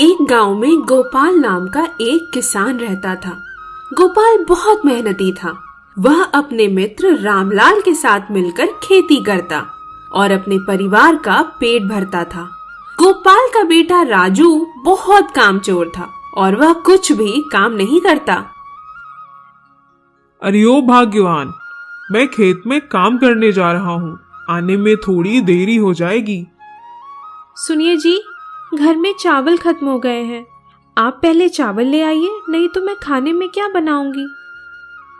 एक गांव में गोपाल नाम का एक किसान रहता था। गोपाल बहुत मेहनती था। वह अपने मित्र रामलाल के साथ मिलकर खेती करता और अपने परिवार का पेट भरता था। गोपाल का बेटा राजू बहुत कामचोर था और वह कुछ भी काम नहीं करता। अरे ओ भाग्यवान, मैं खेत में काम करने जा रहा हूँ, आने में थोड़ी देरी हो जाएगी। सुनिए जी, घर में चावल खत्म हो गए हैं। आप पहले चावल ले आइए, नहीं तो मैं खाने में क्या बनाऊंगी।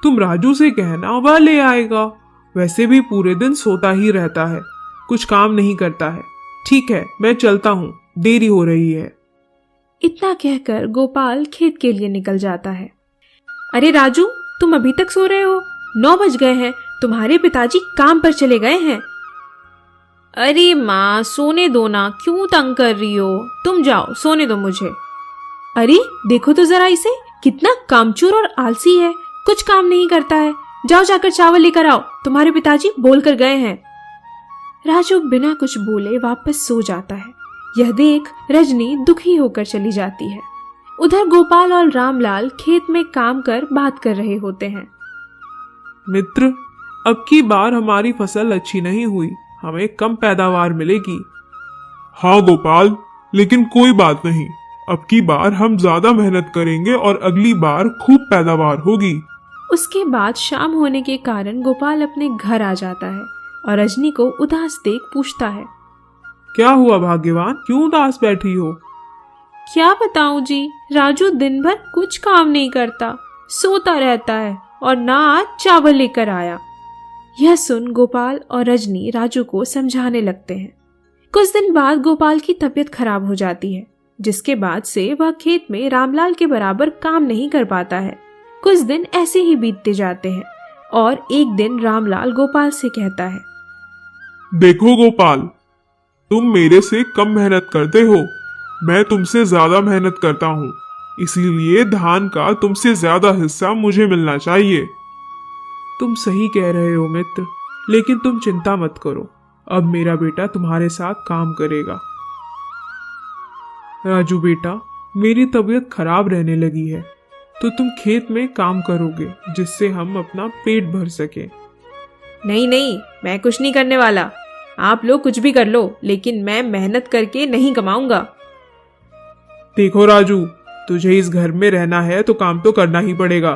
तुम राजू से कहना, वह ले आएगा। वैसे भी पूरे दिन सोता ही रहता है, कुछ काम नहीं करता है। ठीक है, मैं चलता हूँ, देरी हो रही है। इतना कहकर गोपाल खेत के लिए निकल जाता है। अरे राजू, तुम अभी तक सो रहे हो? 9 बज गए हैं, तुम्हारे पिताजी काम पर चले गए हैं। अरे माँ, सोने दो ना, क्यों तंग कर रही हो? तुम जाओ, सोने दो मुझे। अरे देखो तो जरा इसे, कितना कामचोर और आलसी है, कुछ काम नहीं करता है। जाओ जाकर चावल लेकर आओ, तुम्हारे पिताजी बोल कर गए हैं। राजू बिना कुछ बोले वापस सो जाता है। यह देख रजनी दुखी होकर चली जाती है। उधर गोपाल और रामलाल खेत में काम कर बात कर रहे होते हैं। मित्र, अब की बार हमारी फसल अच्छी नहीं हुई, हमें कम पैदावार मिलेगी। हाँ गोपाल, लेकिन कोई बात नहीं, अब की बार हम ज्यादा मेहनत करेंगे और अगली बार खूब पैदावार होगी। उसके बाद शाम होने के कारण गोपाल अपने घर आ जाता है और रजनी को उदास देख पूछता है, क्या हुआ भाग्यवान, क्यों उदास बैठी हो? क्या बताऊं जी, राजू दिन भर कुछ काम नहीं करता, सोता रहता है और ना आज चावल लेकर आया। यह सुन गोपाल और रजनी राजू को समझाने लगते हैं। कुछ दिन बाद गोपाल की तबीयत खराब हो जाती है, जिसके बाद से वह खेत में रामलाल के बराबर काम नहीं कर पाता है। कुछ दिन ऐसे ही बीतते जाते हैं और एक दिन रामलाल गोपाल से कहता है, देखो गोपाल, तुम मेरे से कम मेहनत करते हो, मैं तुमसे ज्यादा मेहनत करता हूँ, इसीलिए धान का तुमसे ज्यादा हिस्सा मुझे मिलना चाहिए। तुम सही कह रहे हो मित्र, लेकिन तुम चिंता मत करो, अब मेरा बेटा तुम्हारे साथ काम करेगा। राजू बेटा, मेरी तबीयत खराब रहने लगी है, तो तुम खेत में काम करोगे, जिससे हम अपना पेट भर सके। नहीं नहीं, मैं कुछ नहीं करने वाला। आप लोग कुछ भी कर लो, लेकिन मैं मेहनत करके नहीं कमाऊंगा। देखो राजू, तुझे इस घर में रहना है तो काम तो करना ही पड़ेगा।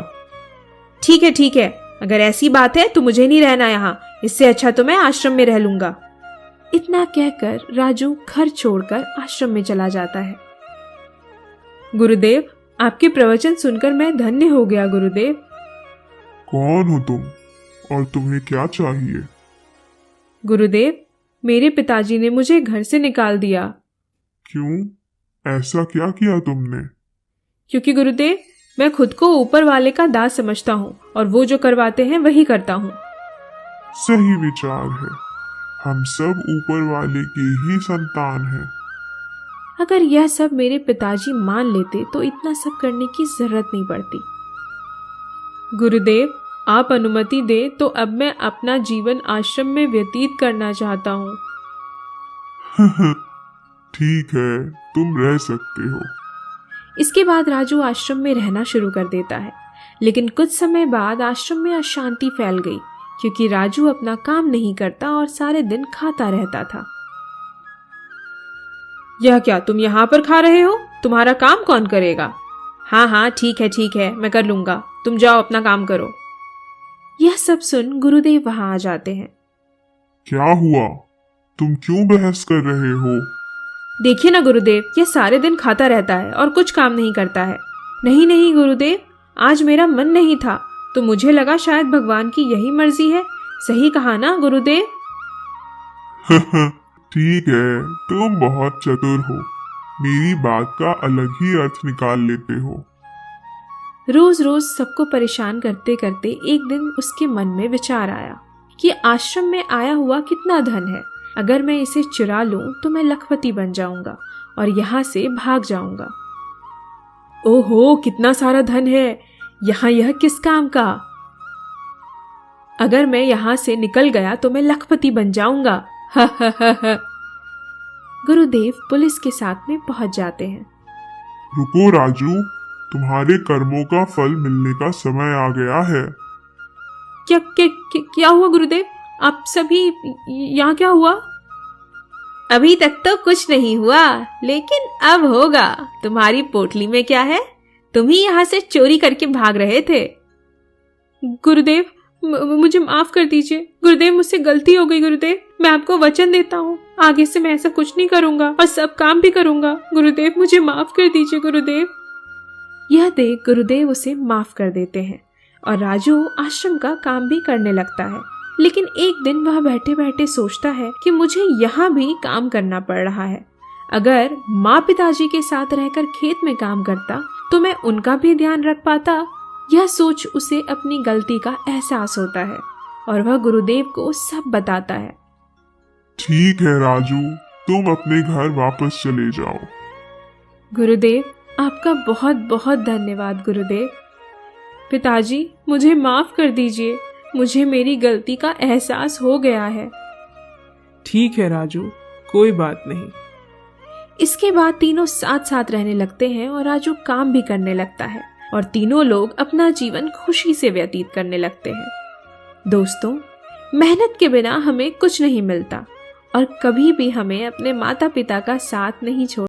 ठीक है, अगर ऐसी बात है तो मुझे नहीं रहना यहाँ, इससे अच्छा तो मैं आश्रम में रह लूंगा। इतना कहकर राजू घर छोड़कर आश्रम में चला जाता है। गुरुदेव, आपके प्रवचन सुनकर मैं धन्य हो गया गुरुदेव। कौन हो तुम और तुम्हें क्या चाहिए? गुरुदेव, मेरे पिताजी ने मुझे घर से निकाल दिया। क्यों? ऐसा क्या किया तुमने? क्योंकि गुरुदेव, मैं खुद को ऊपर वाले का दास समझता हूँ और वो जो करवाते हैं वही करता हूँ। सही विचार है, हम सब ऊपर वाले के ही संतान हैं। अगर यह सब मेरे पिताजी मान लेते तो इतना सब करने की जरूरत नहीं पड़ती। गुरुदेव, आप अनुमति दे तो अब मैं अपना जीवन आश्रम में व्यतीत करना चाहता हूँ। ठीक है, तुम रह सकते हो। इसके बाद राजू आश्रम में रहना शुरू कर देता है, लेकिन कुछ समय बाद आश्रम में अशांति फैल गई, क्योंकि राजू अपना काम नहीं करता और सारे दिन खाता रहता था। यह क्या, तुम यहाँ पर खा रहे हो? तुम्हारा काम कौन करेगा? हाँ, ठीक है, मैं कर लूंगा, तुम जाओ अपना काम करो। यह सब सुन गुरुदेव वहां आ जाते हैं। क्या हुआ? तुम क्यों बहस कर रहे हो? देखिए ना गुरुदेव, यह सारे दिन खाता रहता है और कुछ काम नहीं करता है। नहीं गुरुदेव, आज मेरा मन नहीं था, तो मुझे लगा शायद भगवान की यही मर्जी है। सही कहा ना गुरुदेव? ठीक है, तुम बहुत चतुर हो, मेरी बात का अलग ही अर्थ निकाल लेते हो। रोज रोज सबको परेशान करते करते एक दिन उसके मन में विचार आया कि आश्रम में आया हुआ कितना धन है, अगर मैं इसे चुरा लूं तो मैं लखपति बन जाऊंगा और यहाँ से भाग जाऊंगा। ओहो, कितना सारा धन है यहाँ, यह किस काम का? अगर मैं यहाँ से निकल गया तो मैं लखपति बन जाऊंगा। गुरुदेव पुलिस के साथ में पहुंच जाते हैं। रुको राजू, तुम्हारे कर्मों का फल मिलने का समय आ गया है। क्या हुआ गुरुदेव? आप सभी यहाँ क्या हुआ? अभी तक तो कुछ नहीं हुआ, लेकिन अब होगा। तुम्हारी पोटली में क्या है? तुम ही यहाँ से चोरी करके भाग रहे थे। गुरुदेव, मुझे माफ कर दीजिए गुरुदेव, मुझसे गलती हो गई गुरुदेव। मैं आपको वचन देता हूँ, आगे से मैं ऐसा कुछ नहीं करूंगा और सब काम भी करूंगा। गुरुदेव, मुझे माफ कर दीजिए गुरुदेव। यह देख गुरुदेव उसे माफ कर देते हैं और राजू आश्रम का काम भी करने लगता है। लेकिन एक दिन वह बैठे बैठे सोचता है कि मुझे यहाँ भी काम करना पड़ रहा है। अगर माँ पिताजी के साथ रहकर खेत में काम करता तो मैं उनका भी ध्यान रख पाता। यह सोच उसे अपनी गलती का एहसास होता है और वह गुरुदेव को सब बताता है। ठीक है राजू, तुम अपने घर वापस चले जाओ। गुरुदेव, आपका बहुत बहुत धन्यवाद गुरुदेव। पिताजी, मुझे माफ कर दीजिए, मुझे मेरी गलती का एहसास हो गया है। ठीक है राजू, कोई बात नहीं। इसके बाद तीनों साथ साथ रहने लगते हैं और राजू काम भी करने लगता है और तीनों लोग अपना जीवन खुशी से व्यतीत करने लगते हैं। दोस्तों, मेहनत के बिना हमें कुछ नहीं मिलता और कभी भी हमें अपने माता पिता का साथ नहीं छोड़ना।